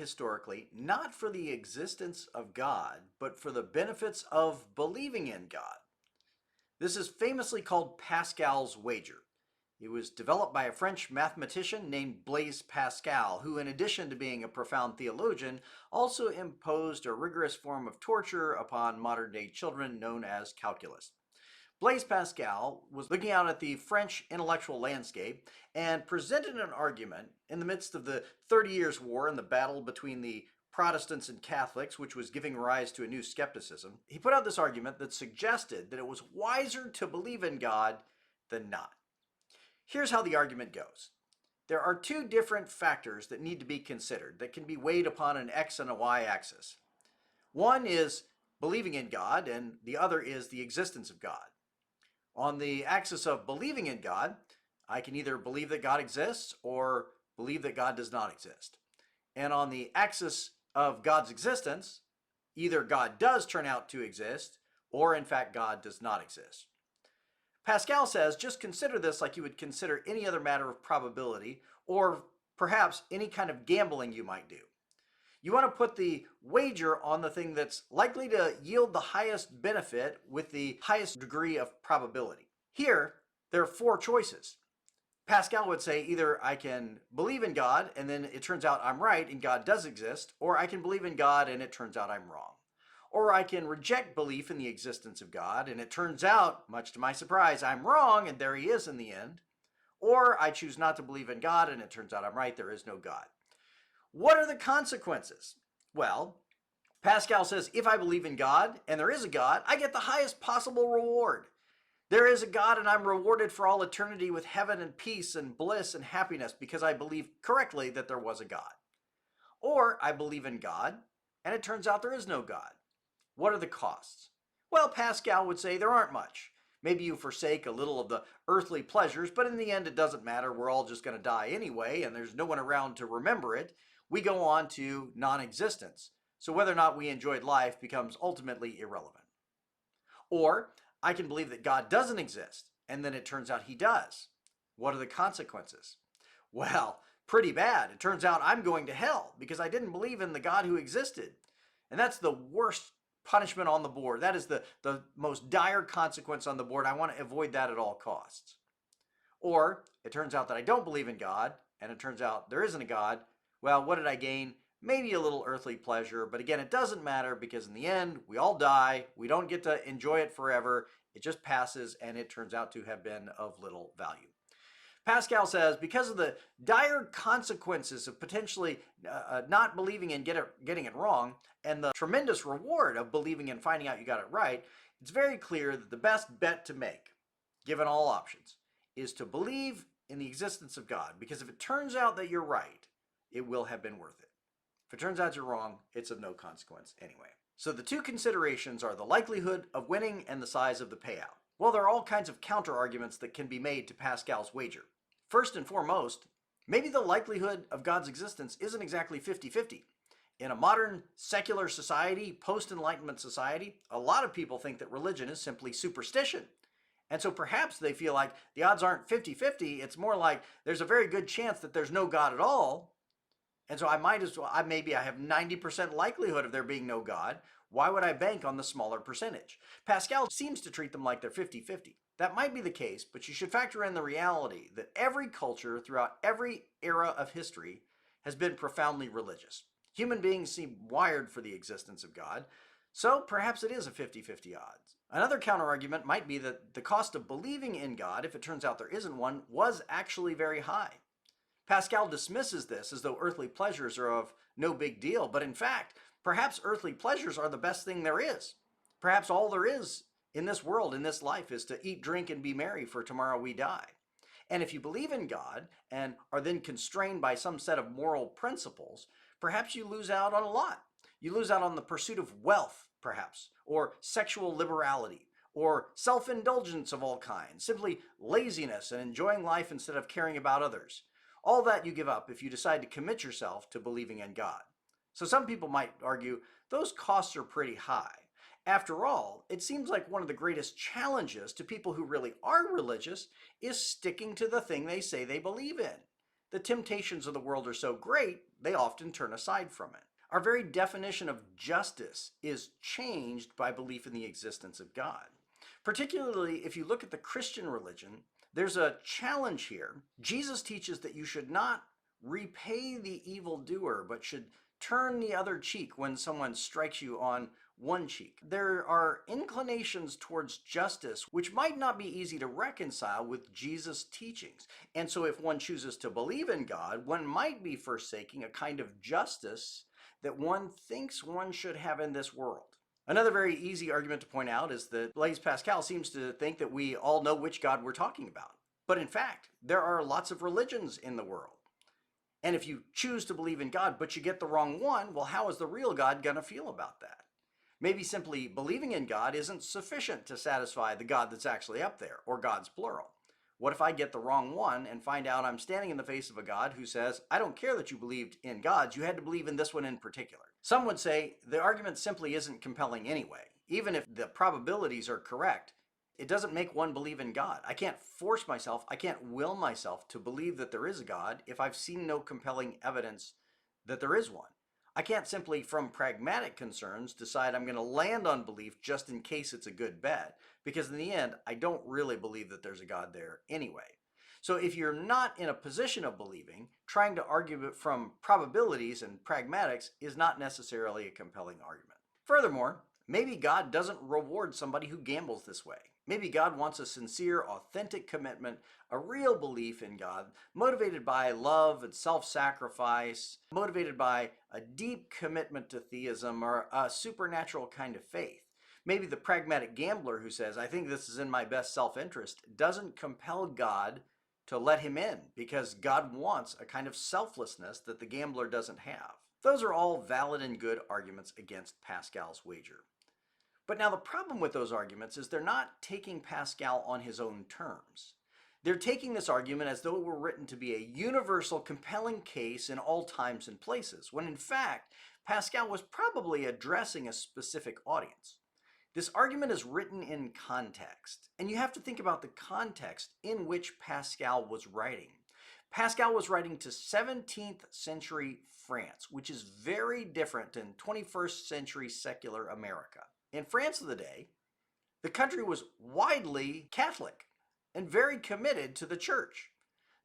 historically not for the existence of God, but for the benefits of believing in God. This is famously called Pascal's Wager. It was developed by a French mathematician named Blaise Pascal, who, in addition to being a profound theologian, also imposed a rigorous form of torture upon modern-day children known as calculus. Blaise Pascal was looking out at the French intellectual landscape and presented an argument in the midst of the 30 Years' War and the battle between the Protestants and Catholics, which was giving rise to a new skepticism. He put out this argument that suggested that it was wiser to believe in God than not. Here's how the argument goes. There are two different factors that need to be considered that can be weighed upon an x and a y axis. One is believing in God, and the other is the existence of God. On the axis of believing in God, I can either believe that God exists or believe that God does not exist. And on the axis of God's existence, either God does turn out to exist or in fact God does not exist. Pascal says just consider this like you would consider any other matter of probability or perhaps any kind of gambling you might do. You want to put the wager on the thing that's likely to yield the highest benefit with the highest degree of probability. Here, there are four choices. Pascal would say either I can believe in God and then it turns out I'm right and God does exist, or I can believe in God and it turns out I'm wrong. Or I can reject belief in the existence of God and it turns out, much to my surprise, I'm wrong and there he is in the end. Or I choose not to believe in God and it turns out I'm right, there is no God. What are the consequences? Well, Pascal says if I believe in God and there is a God, I get the highest possible reward. There is a God and I'm rewarded for all eternity with heaven and peace and bliss and happiness because I believe correctly that there was a God. Or I believe in God and it turns out there is no God. What are the costs? Well, Pascal would say there aren't much. Maybe you forsake a little of the earthly pleasures, but in the end it doesn't matter. We're all just going to die anyway and there's no one around to remember it. We go on to non-existence. So whether or not we enjoyed life becomes ultimately irrelevant. Or I can believe that God doesn't exist, and then it turns out he does. What are the consequences? Well, pretty bad. It turns out I'm going to hell because I didn't believe in the God who existed. And that's the worst punishment on the board. That is the most dire consequence on the board. I want to avoid that at all costs. Or it turns out that I don't believe in God, and it turns out there isn't a God. Well, what did I gain? Maybe a little earthly pleasure, but again, it doesn't matter because in the end, we all die. We don't get to enjoy it forever. It just passes and it turns out to have been of little value. Pascal says because of the dire consequences of potentially not believing and getting it wrong and the tremendous reward of believing and finding out you got it right, it's very clear that the best bet to make, given all options, is to believe in the existence of God, because if it turns out that you're right, it will have been worth it. If it turns out you're wrong, it's of no consequence anyway. So the two considerations are the likelihood of winning and the size of the payout. Well, there are all kinds of counter-arguments that can be made to Pascal's wager. First and foremost, maybe the likelihood of God's existence isn't exactly 50-50. In a modern secular society, post-Enlightenment society, a lot of people think that religion is simply superstition. And so perhaps they feel like the odds aren't 50-50, it's more like there's a very good chance that there's no God at all. And so I might as well, maybe I have 90% likelihood of there being no God. Why would I bank on the smaller percentage? Pascal seems to treat them like they're 50-50. That might be the case, but you should factor in the reality that every culture throughout every era of history has been profoundly religious. Human beings seem wired for the existence of God, so perhaps it is a 50-50 odds. Another counterargument might be that the cost of believing in God, if it turns out there isn't one, was actually very high. Pascal dismisses this as though earthly pleasures are of no big deal, but in fact, perhaps earthly pleasures are the best thing there is. Perhaps all there is in this world, in this life, is to eat, drink, and be merry, for tomorrow we die. And if you believe in God and are then constrained by some set of moral principles, perhaps you lose out on a lot. You lose out on the pursuit of wealth, perhaps, or sexual liberality, or self-indulgence of all kinds, simply laziness and enjoying life instead of caring about others. All that you give up if you decide to commit yourself to believing in God. So some people might argue those costs are pretty high. After all, it seems like one of the greatest challenges to people who really are religious is sticking to the thing they say they believe in. The temptations of the world are so great, they often turn aside from it. Our very definition of justice is changed by belief in the existence of God. Particularly if you look at the Christian religion, there's a challenge here. Jesus teaches that you should not repay the evildoer, but should turn the other cheek when someone strikes you on one cheek. There are inclinations towards justice which might not be easy to reconcile with Jesus' teachings. And so if one chooses to believe in God, one might be forsaking a kind of justice that one thinks one should have in this world. Another very easy argument to point out is that Blaise Pascal seems to think that we all know which God we're talking about. But in fact, there are lots of religions in the world. And if you choose to believe in God, but you get the wrong one, well, how is the real God going to feel about that? Maybe simply believing in God isn't sufficient to satisfy the God that's actually up there, or God's plural. What if I get the wrong one and find out I'm standing in the face of a God who says, I don't care that you believed in gods, you had to believe in this one in particular? Some would say the argument simply isn't compelling anyway. Even if the probabilities are correct, it doesn't make one believe in God. I can't force myself, I can't will myself to believe that there is a God if I've seen no compelling evidence that there is one. I can't simply, from pragmatic concerns, decide I'm going to land on belief just in case it's a good bet, because in the end, I don't really believe that there's a God there anyway. So if you're not in a position of believing, trying to argue it from probabilities and pragmatics is not necessarily a compelling argument. Furthermore, maybe God doesn't reward somebody who gambles this way. Maybe God wants a sincere, authentic commitment, a real belief in God, motivated by love and self-sacrifice, motivated by a deep commitment to theism or a supernatural kind of faith. Maybe the pragmatic gambler who says, I think this is in my best self-interest, doesn't compel God to let him in because God wants a kind of selflessness that the gambler doesn't have. Those are all valid and good arguments against Pascal's wager. But now the problem with those arguments is they're not taking Pascal on his own terms. They're taking this argument as though it were written to be a universal, compelling case in all times and places, when in fact, Pascal was probably addressing a specific audience. This argument is written in context, and you have to think about the context in which Pascal was writing. Pascal was writing to 17th century France, which is very different than 21st century secular America. In France of the day, the country was widely Catholic and very committed to the church.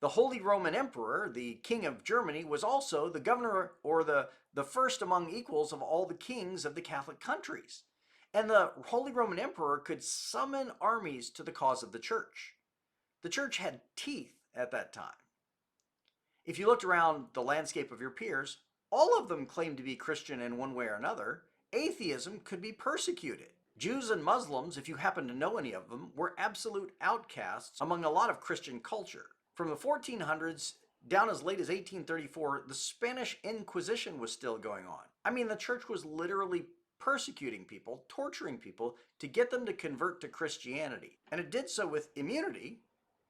The Holy Roman Emperor, the King of Germany, was also the governor or the first among equals of all the kings of the Catholic countries. And the Holy Roman Emperor could summon armies to the cause of the church. The church had teeth at that time. If you looked around the landscape of your peers, all of them claimed to be Christian in one way or another. Atheism could be persecuted. Jews and Muslims, if you happen to know any of them, were absolute outcasts among a lot of Christian culture. From the 1400s down as late as 1834, the Spanish Inquisition was still going on. I mean, the church was literally persecuting people, torturing people to get them to convert to Christianity. And it did so with immunity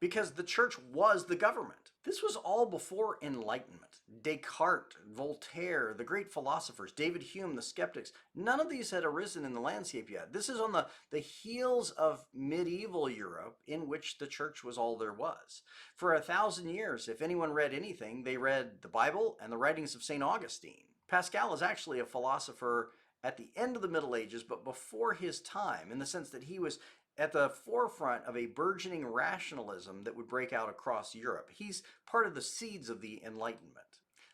because the church was the government. This was all before Enlightenment. Descartes, Voltaire, the great philosophers, David Hume, the skeptics, none of these had arisen in the landscape yet. This is on the heels of medieval Europe, in which the church was all there was. For 1,000 years, if anyone read anything, they read the Bible and the writings of St. Augustine. Pascal is actually a philosopher at the end of the Middle Ages, but before his time, in the sense that he was at the forefront of a burgeoning rationalism that would break out across Europe. He's part of the seeds of the Enlightenment.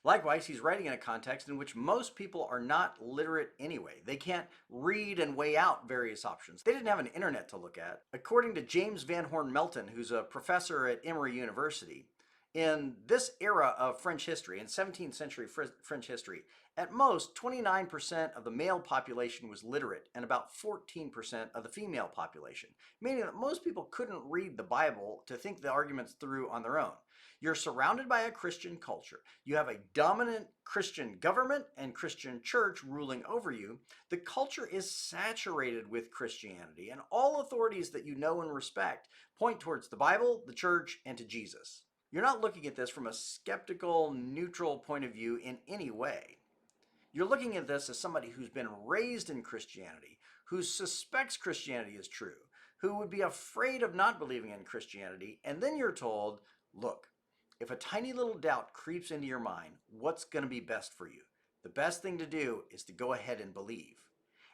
Likewise, he's writing in a context in which most people are not literate anyway. They can't read and weigh out various options. They didn't have an internet to look at. According to James Van Horn Melton, who's a professor at Emory University, in this era of French history, in 17th century French history, at most 29% of the male population was literate and about 14% of the female population, meaning that most people couldn't read the Bible to think the arguments through on their own. You're surrounded by a Christian culture. You have a dominant Christian government and Christian church ruling over you. The culture is saturated with Christianity, and all authorities that you know and respect point towards the Bible, the church, and to Jesus. You're not looking at this from a skeptical, neutral point of view in any way. You're looking at this as somebody who's been raised in Christianity, who suspects Christianity is true, who would be afraid of not believing in Christianity, and then you're told, look, if a tiny little doubt creeps into your mind, what's going to be best for you? The best thing to do is to go ahead and believe.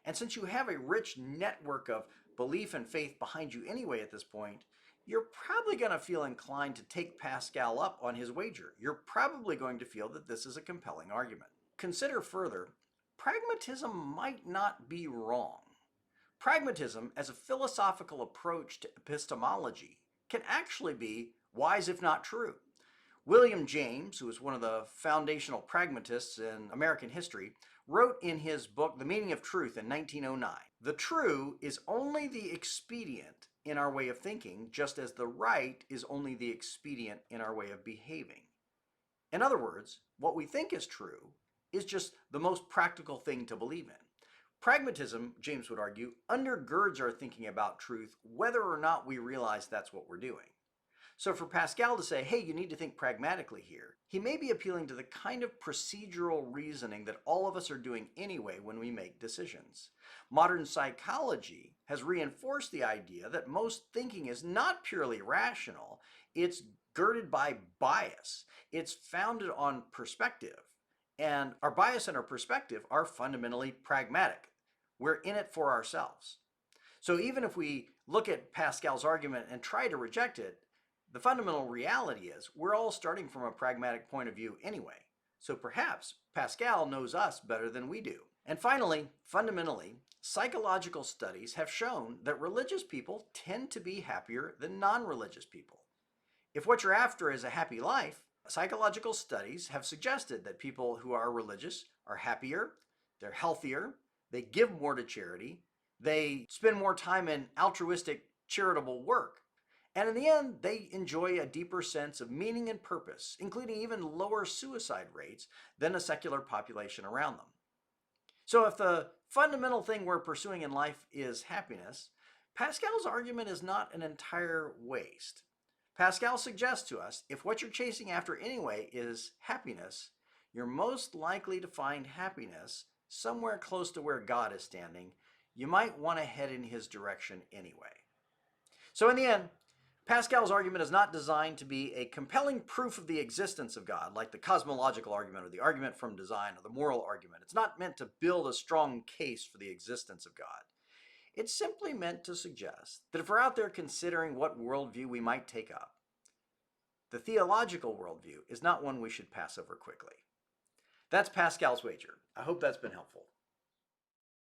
And since you have a rich network of belief and faith behind you anyway at this point, you're probably going to feel inclined to take Pascal up on his wager. You're probably going to feel that this is a compelling argument. Consider further, pragmatism might not be wrong. Pragmatism, as a philosophical approach to epistemology, can actually be wise if not true. William James, who was one of the foundational pragmatists in American history, wrote in his book, The Meaning of Truth, in 1909, "The true is only the expedient in our way of thinking, just as the right is only the expedient in our way of behaving." In other words, what we think is true is just the most practical thing to believe in. Pragmatism, James would argue, undergirds our thinking about truth whether or not we realize that's what we're doing. So for Pascal to say, hey, you need to think pragmatically here, he may be appealing to the kind of procedural reasoning that all of us are doing anyway when we make decisions. Modern psychology has reinforced the idea that most thinking is not purely rational, it's girded by bias. It's founded on perspective. And our bias and our perspective are fundamentally pragmatic. We're in it for ourselves. So even if we look at Pascal's argument and try to reject it, the fundamental reality is we're all starting from a pragmatic point of view anyway. So perhaps Pascal knows us better than we do. And finally, fundamentally, psychological studies have shown that religious people tend to be happier than non-religious people. If what you're after is a happy life, psychological studies have suggested that people who are religious are happier, they're healthier, they give more to charity, they spend more time in altruistic charitable work. And in the end, they enjoy a deeper sense of meaning and purpose, including even lower suicide rates than a secular population around them. So if the fundamental thing we're pursuing in life is happiness, Pascal's argument is not an entire waste. Pascal suggests to us, if what you're chasing after anyway is happiness, you're most likely to find happiness somewhere close to where God is standing. You might want to head in his direction anyway. So in the end, Pascal's argument is not designed to be a compelling proof of the existence of God, like the cosmological argument or the argument from design or the moral argument. It's not meant to build a strong case for the existence of God. It's simply meant to suggest that if we're out there considering what worldview we might take up, the theological worldview is not one we should pass over quickly. That's Pascal's Wager. I hope that's been helpful.